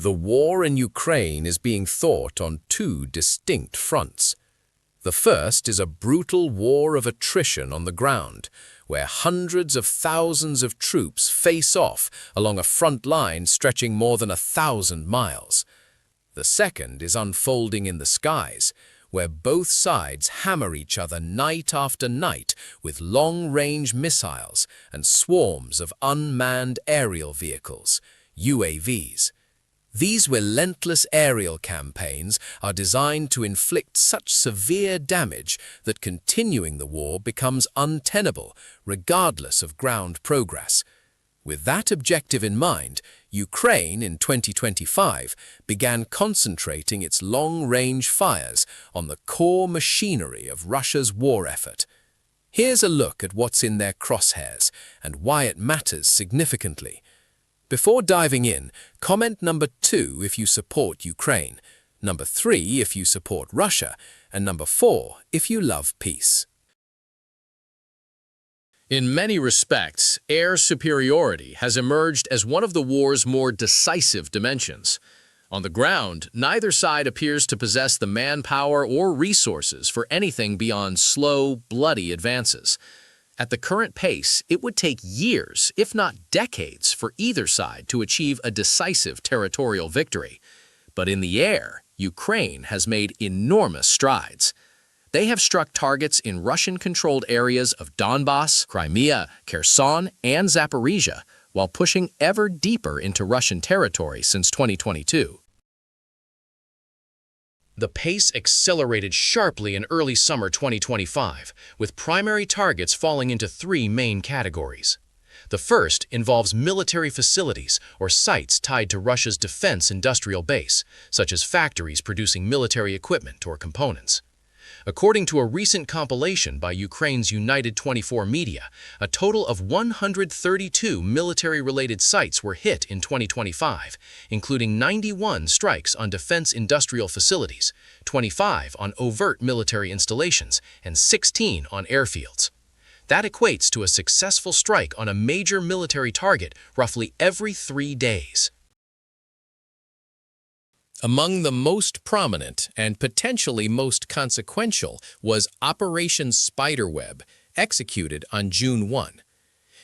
The war in Ukraine is being fought on two distinct fronts. The first is a brutal war of attrition on the ground, where hundreds of thousands of troops face off along a front line stretching more than 1,000 miles. The second is unfolding in the skies, where both sides hammer each other night after night with long-range missiles and swarms of unmanned aerial vehicles, UAVs. These relentless aerial campaigns are designed to inflict such severe damage that continuing the war becomes untenable, regardless of ground progress. With that objective in mind, Ukraine in 2025 began concentrating its long-range fires on the core machinery of Russia's war effort. Here's a look at what's in their crosshairs and why it matters significantly. Before diving in, comment number 2 if you support Ukraine, number 3 if you support Russia, and number 4 if you love peace. In many respects, air superiority has emerged as one of the war's more decisive dimensions. On the ground, neither side appears to possess the manpower or resources for anything beyond slow, bloody advances. At the current pace, it would take years, if not decades, for either side to achieve a decisive territorial victory. But in the air, Ukraine has made enormous strides. They have struck targets in Russian-controlled areas of Donbass, Crimea, Kherson, and Zaporizhia, while pushing ever deeper into Russian territory since 2022. The pace accelerated sharply in early summer 2025, with primary targets falling into 3 main categories. The first involves military facilities or sites tied to Russia's defense industrial base, such as factories producing military equipment or components. According to a recent compilation by Ukraine's United 24 Media, a total of 132 military-related sites were hit in 2025, including 91 strikes on defense industrial facilities, 25 on overt military installations, and 16 on airfields. That equates to a successful strike on a major military target roughly every 3 days. Among the most prominent and potentially most consequential was Operation Spiderweb, executed on June 1.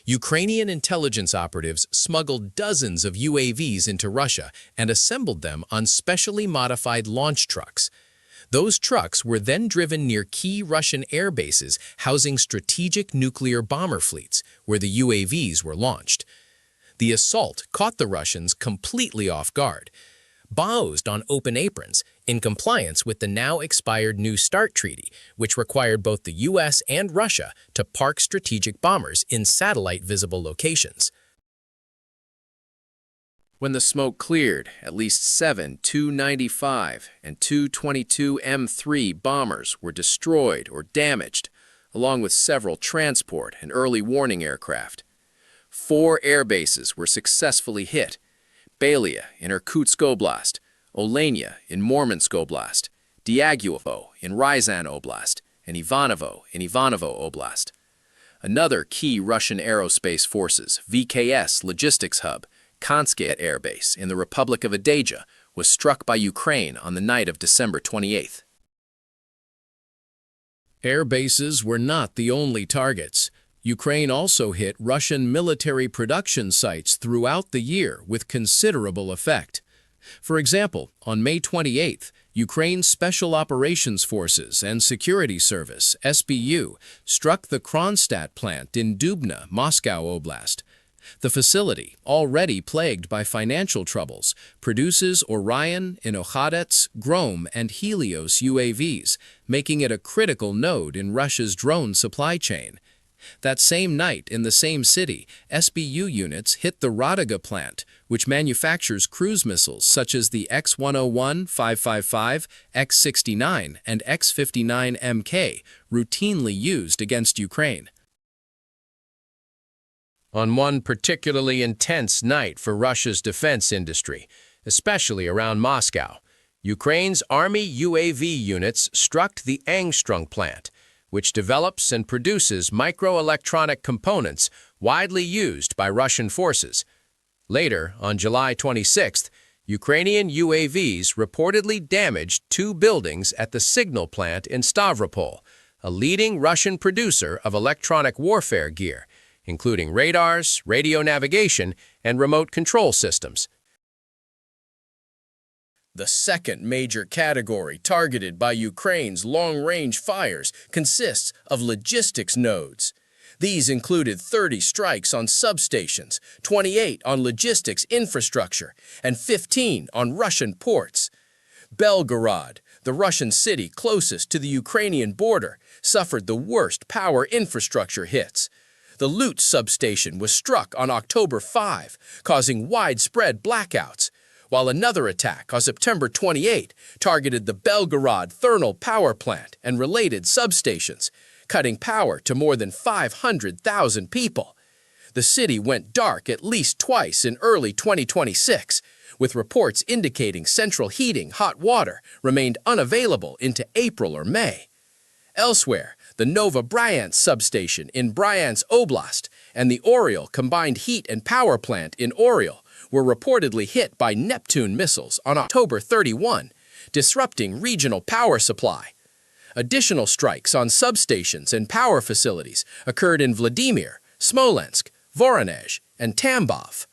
Ukrainian intelligence operatives smuggled dozens of UAVs into Russia and assembled them on specially modified launch trucks. Those trucks were then driven near key Russian air bases housing strategic nuclear bomber fleets, where the UAVs were launched. The assault caught the Russians completely off guard. Housed on open aprons, in compliance with the now-expired New START Treaty, which required both the U.S. and Russia to park strategic bombers in satellite-visible locations. When the smoke cleared, at least 7 Tu-95 and Tu-22M3 bombers were destroyed or damaged, along with several transport and early warning aircraft. 4 air bases were successfully hit: Belia in Irkutsk Oblast, Olenia in Murmansk Oblast, Diaghilevo in Ryazan Oblast, and Ivanovo in Ivanovo Oblast. Another key Russian Aerospace Forces VKS logistics hub, Kansky Air Base in the Republic of Adygea, was struck by Ukraine on the night of December 28th. Air bases were not the only targets. Ukraine also hit Russian military production sites throughout the year with considerable effect. For example, on May 28th, Ukraine's Special Operations Forces and Security Service, SBU, struck the Kronstadt plant in Dubna, Moscow Oblast. The facility, already plagued by financial troubles, produces Orion, Inokhadets, Grom, and Helios UAVs, making it a critical node in Russia's drone supply chain. That same night, in the same city, SBU units hit the Radega plant, which manufactures cruise missiles such as the X-101, 555, X-69, and X-59MK, routinely used against Ukraine. On one particularly intense night for Russia's defense industry, especially around Moscow, Ukraine's Army UAV units struck the Angstrung plant, which develops and produces microelectronic components widely used by Russian forces. Later, on July 26th, Ukrainian UAVs reportedly damaged two buildings at the signal plant in Stavropol, a leading Russian producer of electronic warfare gear, including radars, radio navigation, and remote control systems. The second major category targeted by Ukraine's long-range fires consists of logistics nodes. These included 30 strikes on substations, 28 on logistics infrastructure, and 15 on Russian ports. Belgorod, the Russian city closest to the Ukrainian border, suffered the worst power infrastructure hits. The Lut substation was struck on October 5, causing widespread blackouts, while another attack on September 28 targeted the Belgorod thermal power plant and related substations, cutting power to more than 500,000 people. The city went dark at least twice in early 2026, with reports indicating central heating hot water remained unavailable into April or May. Elsewhere, the Novobryansk substation in Bryansk Oblast and the Oriol combined heat and power plant in Oriol were reportedly hit by Neptune missiles on October 31, disrupting regional power supply. Additional strikes on substations and power facilities occurred in Vladimir, Smolensk, Voronezh, and Tambov.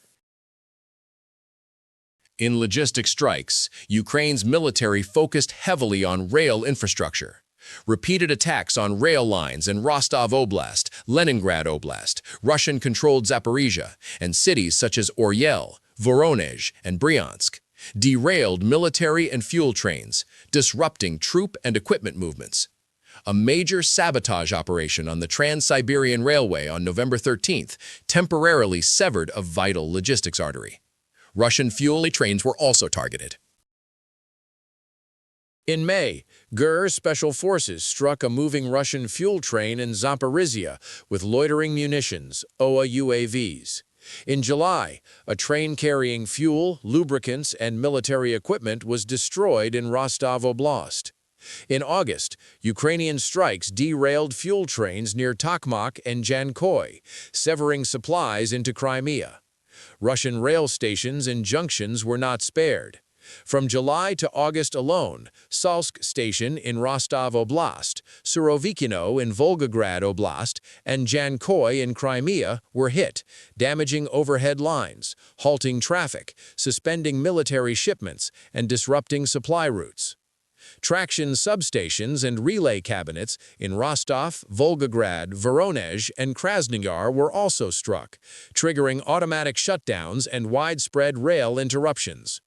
In logistic strikes, Ukraine's military focused heavily on rail infrastructure. Repeated attacks on rail lines in Rostov Oblast, Leningrad Oblast, Russian-controlled Zaporizhia, and cities such as Oryol, Voronezh, and Bryansk derailed military and fuel trains, disrupting troop and equipment movements. A major sabotage operation on the Trans-Siberian Railway on November 13th temporarily severed a vital logistics artery. Russian fuel trains were also targeted. In May, GER Special Forces struck a moving Russian fuel train in Zaporizhia with loitering munitions, OA UAVs. In July, a train carrying fuel, lubricants, and military equipment was destroyed in Rostov Oblast. In August, Ukrainian strikes derailed fuel trains near Tokmak and Jankoy, severing supplies into Crimea. Russian rail stations and junctions were not spared. From July to August alone, Salsk Station in Rostov Oblast, Surovikino in Volgograd Oblast, and Jankoy in Crimea were hit, damaging overhead lines, halting traffic, suspending military shipments, and disrupting supply routes. Traction substations and relay cabinets in Rostov, Volgograd, Voronezh, and Krasnoyar were also struck, triggering automatic shutdowns and widespread rail interruptions.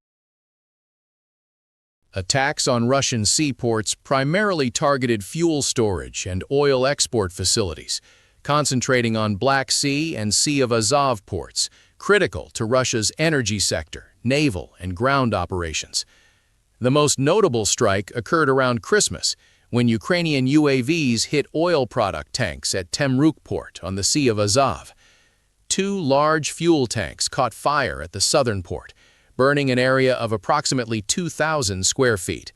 Attacks on Russian seaports primarily targeted fuel storage and oil export facilities, concentrating on Black Sea and Sea of Azov ports, critical to Russia's energy sector, naval, and ground operations. The most notable strike occurred around Christmas, when Ukrainian UAVs hit oil product tanks at Temryuk port on the Sea of Azov. Two large fuel tanks caught fire at the southern port, burning an area of approximately 2,000 square feet.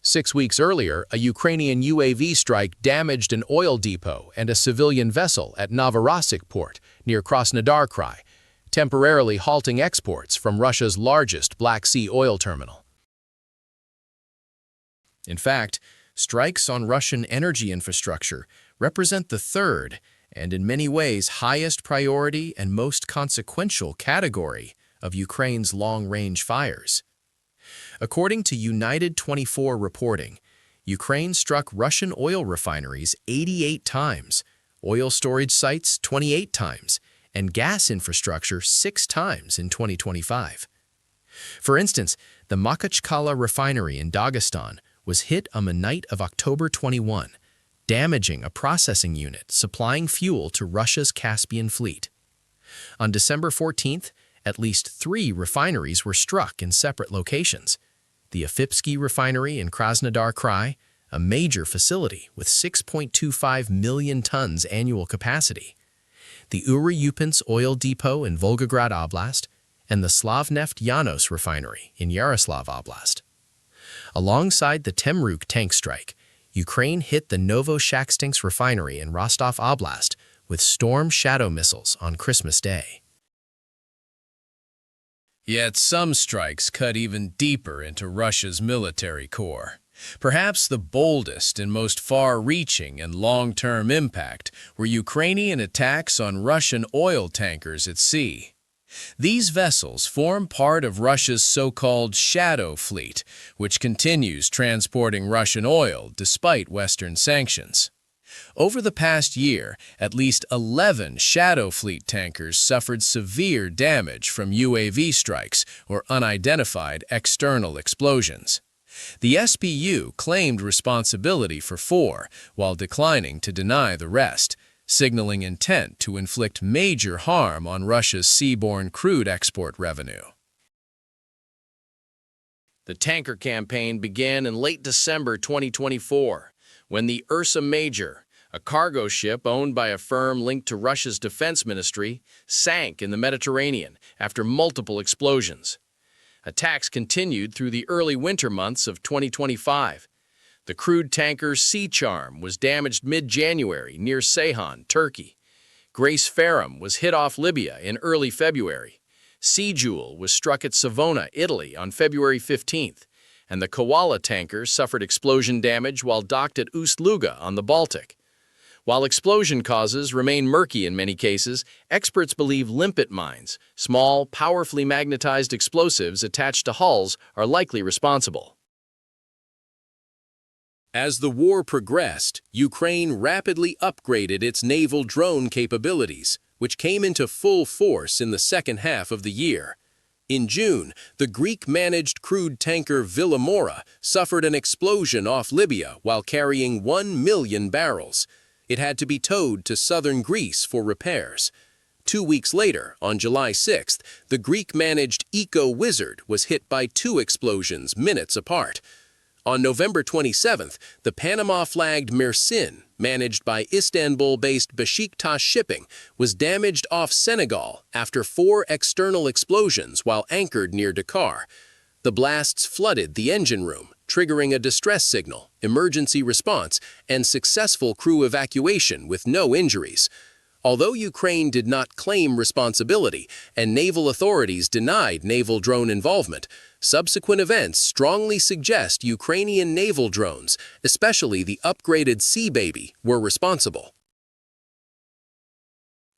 6 weeks earlier, a Ukrainian UAV strike damaged an oil depot and a civilian vessel at Novorossiysk port near Krasnodar Krai, temporarily halting exports from Russia's largest Black Sea oil terminal. In fact, strikes on Russian energy infrastructure represent the third, and in many ways highest priority and most consequential category of Ukraine's long-range fires. According to United 24 reporting, Ukraine struck Russian oil refineries 88 times, oil storage sites 28 times, and gas infrastructure 6 times in 2025. For instance, the Makhachkala refinery in Dagestan was hit on the night of October 21, damaging a processing unit supplying fuel to Russia's Caspian fleet. On December 14th, at least 3 refineries were struck in separate locations. The Afipsky refinery in Krasnodar Krai, a major facility with 6.25 million tons annual capacity, the Uryupinsk oil depot in Volgograd Oblast, and the Slavneft Yanos refinery in Yaroslav Oblast. Alongside the Temryuk tank strike, Ukraine hit the Novoshakhtinsk refinery in Rostov Oblast with Storm Shadow missiles on Christmas Day. Yet some strikes cut even deeper into Russia's military core. Perhaps the boldest and most far-reaching and long-term impact were Ukrainian attacks on Russian oil tankers at sea. These vessels form part of Russia's so-called shadow fleet, which continues transporting Russian oil despite Western sanctions. Over the past year, at least 11 shadow fleet tankers suffered severe damage from UAV strikes or unidentified external explosions. The SBU claimed responsibility for 4, while declining to deny the rest, signaling intent to inflict major harm on Russia's seaborne crude export revenue. The tanker campaign began in late December 2024, when the Ursa Major, a cargo ship owned by a firm linked to Russia's defense ministry, sank in the Mediterranean after multiple explosions. Attacks continued through the early winter months of 2025. The crude tanker Sea Charm was damaged mid-January near Ceyhan, Turkey. Grace Ferrum was hit off Libya in early February. Sea Jewel was struck at Savona, Italy on February 15th, and the Koala tanker suffered explosion damage while docked at Ust-Luga on the Baltic. While explosion causes remain murky in many cases, experts believe limpet mines, small, powerfully magnetized explosives attached to hulls, are likely responsible. As the war progressed, Ukraine rapidly upgraded its naval drone capabilities, which came into full force in the second half of the year. In June, the Greek-managed crude tanker Villamora suffered an explosion off Libya while carrying 1 million barrels. It had to be towed to southern Greece for repairs. 2 weeks later, on July 6th, the Greek-managed Eco Wizard was hit by 2 explosions minutes apart. On November 27th, the Panama-flagged Mersin, managed by Istanbul-based Beşiktaş Shipping, was damaged off Senegal after 4 external explosions while anchored near Dakar. The blasts flooded the engine room, triggering a distress signal, emergency response, and successful crew evacuation with no injuries. Although Ukraine did not claim responsibility and naval authorities denied naval drone involvement, subsequent events strongly suggest Ukrainian naval drones, especially the upgraded Sea Baby, were responsible.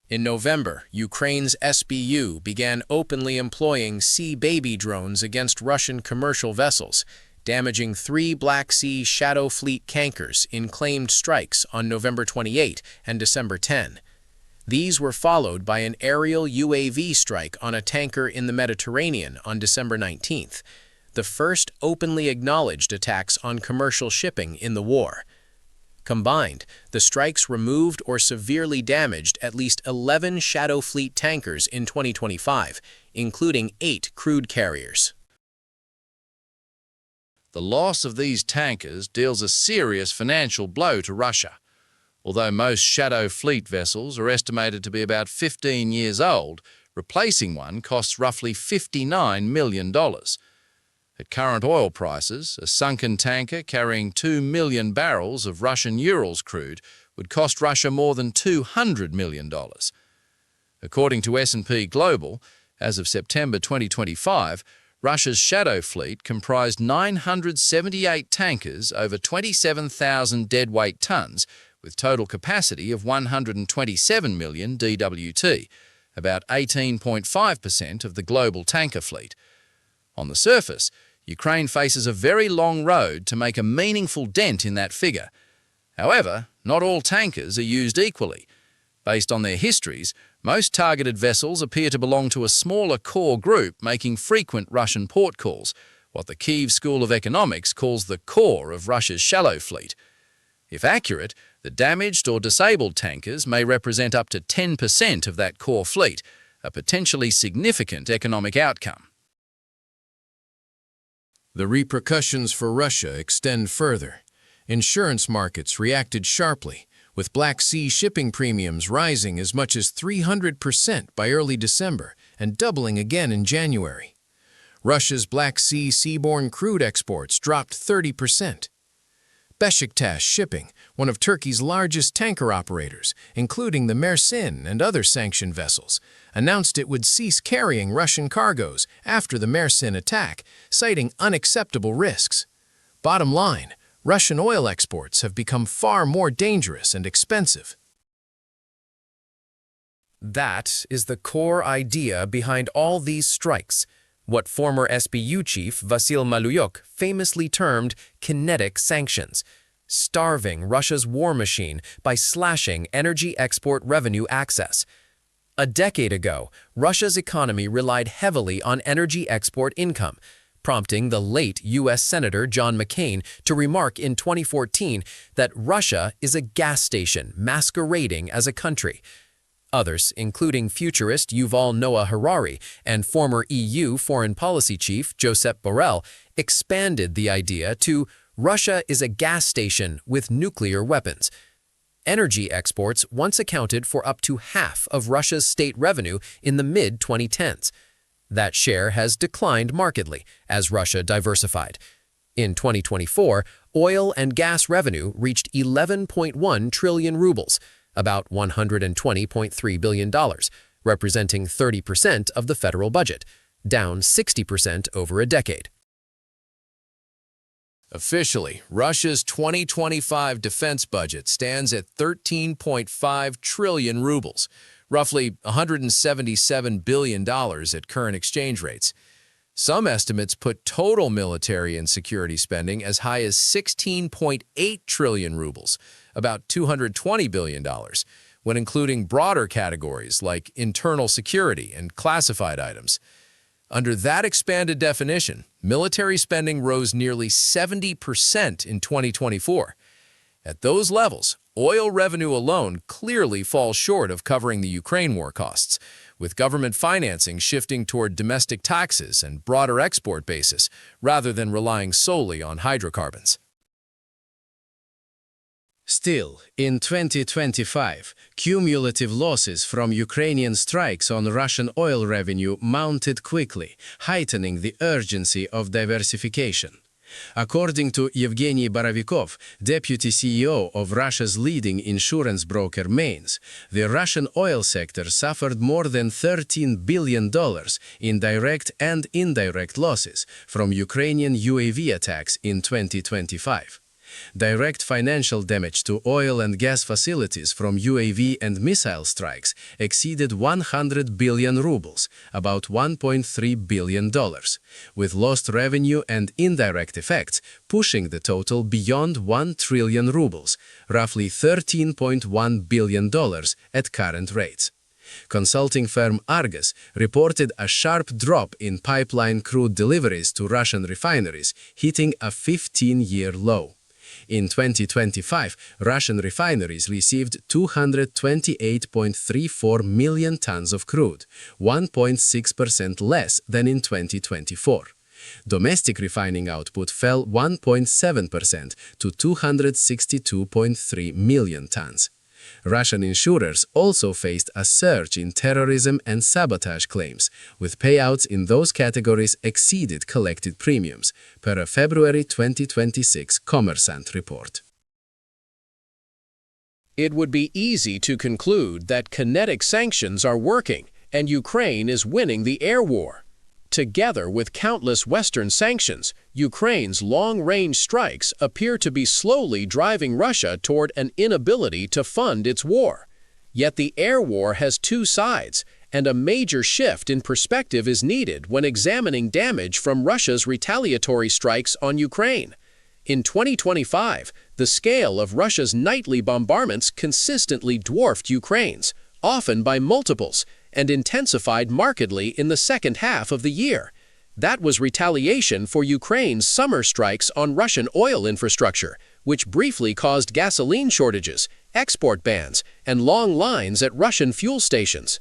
In November, Ukraine's SBU began openly employing Sea Baby drones against Russian commercial vessels, damaging 3 Black Sea Shadow Fleet tankers in claimed strikes on November 28 and December 10. These were followed by an aerial UAV strike on a tanker in the Mediterranean on December 19th, the first openly acknowledged attacks on commercial shipping in the war. Combined, the strikes removed or severely damaged at least 11 Shadow Fleet tankers in 2025, including 8 crude carriers. The loss of these tankers deals a serious financial blow to Russia. Although most Shadow Fleet vessels are estimated to be about 15 years old, replacing one costs roughly $59 million. At current oil prices, a sunken tanker carrying 2 million barrels of Russian Urals crude would cost Russia more than $200 million. According to S&P Global, as of September 2025, Russia's Shadow Fleet comprised 978 tankers over 27,000 deadweight tons, with total capacity of 127 million DWT, about 18.5% of the global tanker fleet. On the surface, Ukraine faces a very long road to make a meaningful dent in that figure. However, not all tankers are used equally. Based on their histories, most targeted vessels appear to belong to a smaller core group making frequent Russian port calls, what the Kyiv School of Economics calls the core of Russia's shallow fleet. If accurate, the damaged or disabled tankers may represent up to 10% of that core fleet, a potentially significant economic outcome. The repercussions for Russia extend further. Insurance markets reacted sharply, with Black Sea shipping premiums rising as much as 300% by early December and doubling again in January. Russia's Black Sea seaborne crude exports dropped 30%. Beşiktaş Shipping, one of Turkey's largest tanker operators, including the Mersin and other sanctioned vessels, announced it would cease carrying Russian cargoes after the Mersin attack, citing unacceptable risks. Bottom line, Russian oil exports have become far more dangerous and expensive. That is the core idea behind all these strikes, what former SBU chief Vasil Maluyuk famously termed kinetic sanctions, starving Russia's war machine by slashing energy export revenue access. A decade ago, Russia's economy relied heavily on energy export income, prompting the late U.S. Senator John McCain to remark in 2014 that Russia is a gas station masquerading as a country. Others, including futurist Yuval Noah Harari and former EU foreign policy chief Josep Borrell, expanded the idea to Russia is a gas station with nuclear weapons. Energy exports once accounted for up to half of Russia's state revenue in the mid-2010s. That share has declined markedly as Russia diversified. In 2024, oil and gas revenue reached 11.1 trillion rubles, about $120.3 billion, representing 30% of the federal budget, down 60% over a decade. Officially, Russia's 2025 defense budget stands at 13.5 trillion rubles, roughly $177 billion at current exchange rates. Some estimates put total military and security spending as high as 16.8 trillion rubles, about $220 billion, when including broader categories like internal security and classified items. Under that expanded definition, military spending rose nearly 70% in 2024. At those levels, oil revenue alone clearly falls short of covering the Ukraine war costs, with government financing shifting toward domestic taxes and broader export bases rather than relying solely on hydrocarbons. Still, in 2025, cumulative losses from Ukrainian strikes on Russian oil revenue mounted quickly, heightening the urgency of diversification. According to Yevgeny Baravikov, deputy CEO of Russia's leading insurance broker Mainz, the Russian oil sector suffered more than $13 billion in direct and indirect losses from Ukrainian UAV attacks in 2025. Direct financial damage to oil and gas facilities from UAV and missile strikes exceeded 100 billion rubles, about $1.3 billion, with lost revenue and indirect effects pushing the total beyond 1 trillion rubles, roughly $13.1 billion at current rates. Consulting firm Argus reported a sharp drop in pipeline crude deliveries to Russian refineries, hitting a 15-year low. In 2025, Russian refineries received 228.34 million tons of crude, 1.6% less than in 2024. Domestic refining output fell 1.7% to 262.3 million tons. Russian insurers also faced a surge in terrorism and sabotage claims, with payouts in those categories exceeded collected premiums, per a February 2026 Kommersant report. It would be easy to conclude that kinetic sanctions are working and Ukraine is winning the air war. Together with countless Western sanctions, Ukraine's long-range strikes appear to be slowly driving Russia toward an inability to fund its war. Yet the air war has two sides, and a major shift in perspective is needed when examining damage from Russia's retaliatory strikes on Ukraine. In 2025, the scale of Russia's nightly bombardments consistently dwarfed Ukraine's, often by multiples, and intensified markedly in the second half of the year. That was retaliation for Ukraine's summer strikes on Russian oil infrastructure, which briefly caused gasoline shortages, export bans, and long lines at Russian fuel stations.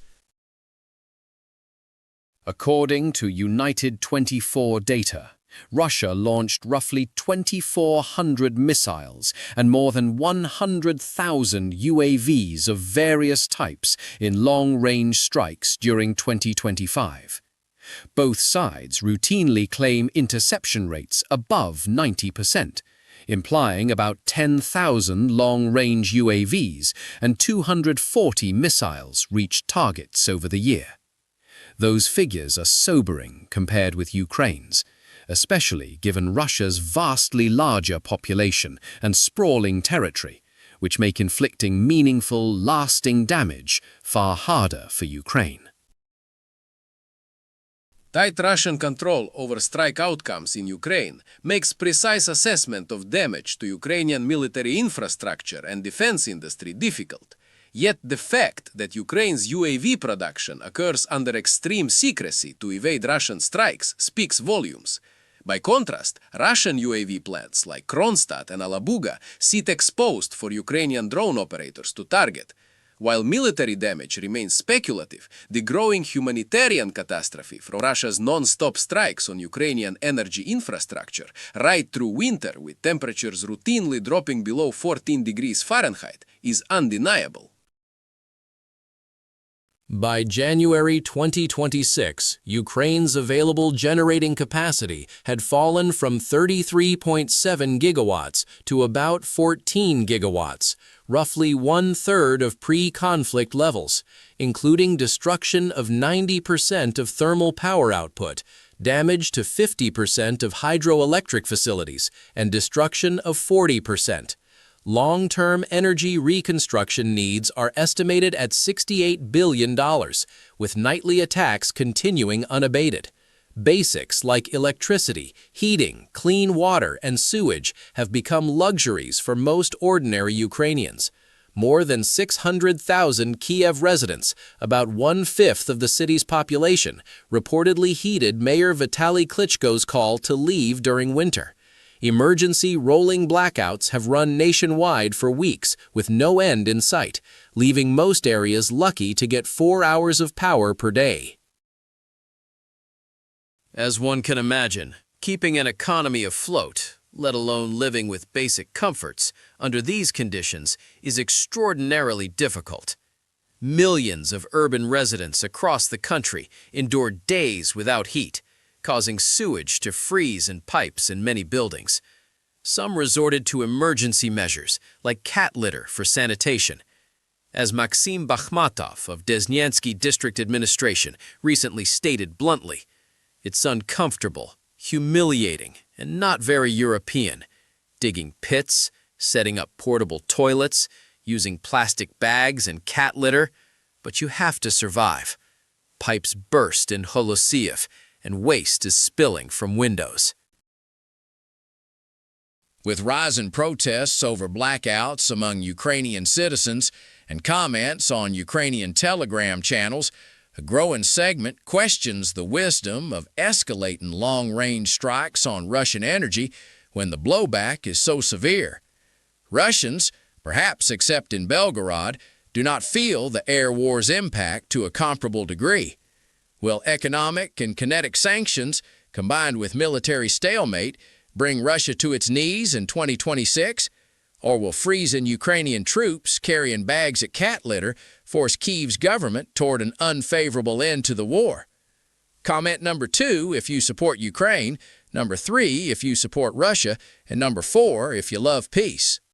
According to United 24 data, Russia launched roughly 2,400 missiles and more than 100,000 UAVs of various types in long-range strikes during 2025. Both sides routinely claim interception rates above 90%, implying about 10,000 long-range UAVs and 240 missiles reached targets over the year. Those figures are sobering compared with Ukraine's, especially given Russia's vastly larger population and sprawling territory, which make inflicting meaningful, lasting damage far harder for Ukraine. Tight Russian control over strike outcomes in Ukraine makes precise assessment of damage to Ukrainian military infrastructure and defense industry difficult. Yet the fact that Ukraine's UAV production occurs under extreme secrecy to evade Russian strikes speaks volumes. By contrast, Russian UAV plants like Kronstadt and Alabuga sit exposed for Ukrainian drone operators to target. While military damage remains speculative, the growing humanitarian catastrophe from Russia's non-stop strikes on Ukrainian energy infrastructure right through winter with temperatures routinely dropping below 14 degrees Fahrenheit is undeniable. By January 2026, Ukraine's available generating capacity had fallen from 33.7 gigawatts to about 14 gigawatts, roughly one-third of pre-conflict levels, including destruction of 90% of thermal power output, damage to 50% of hydroelectric facilities, and destruction of 40%. Long-term energy reconstruction needs are estimated at $68 billion, with nightly attacks continuing unabated. Basics like electricity, heating, clean water, and sewage have become luxuries for most ordinary Ukrainians. More than 600,000 Kiev residents, about one-fifth of the city's population, reportedly heeded Mayor Vitaly Klitschko's call to leave during winter. Emergency rolling blackouts have run nationwide for weeks with no end in sight, leaving most areas lucky to get 4 hours of power per day. As one can imagine, keeping an economy afloat, let alone living with basic comforts, under these conditions is extraordinarily difficult. Millions of urban residents across the country endure days without heat, causing sewage to freeze in pipes in many buildings. Some resorted to emergency measures, like cat litter for sanitation. As Maxim Bakhmatov of Desnyansky District Administration recently stated bluntly, "It's uncomfortable, humiliating, and not very European. Digging pits, setting up portable toilets, using plastic bags and cat litter, but you have to survive. Pipes burst in Holosiev, and waste is spilling from windows." With rising protests over blackouts among Ukrainian citizens and comments on Ukrainian Telegram channels, a growing segment questions the wisdom of escalating long-range strikes on Russian energy when the blowback is so severe. Russians, perhaps except in Belgorod, do not feel the air war's impact to a comparable degree. Will economic and kinetic sanctions, combined with military stalemate, bring Russia to its knees in 2026? Or will freezing Ukrainian troops carrying bags of cat litter force Kyiv's government toward an unfavorable end to the war? Comment number 2 if you support Ukraine, number 3 if you support Russia, and number 4 if you love peace.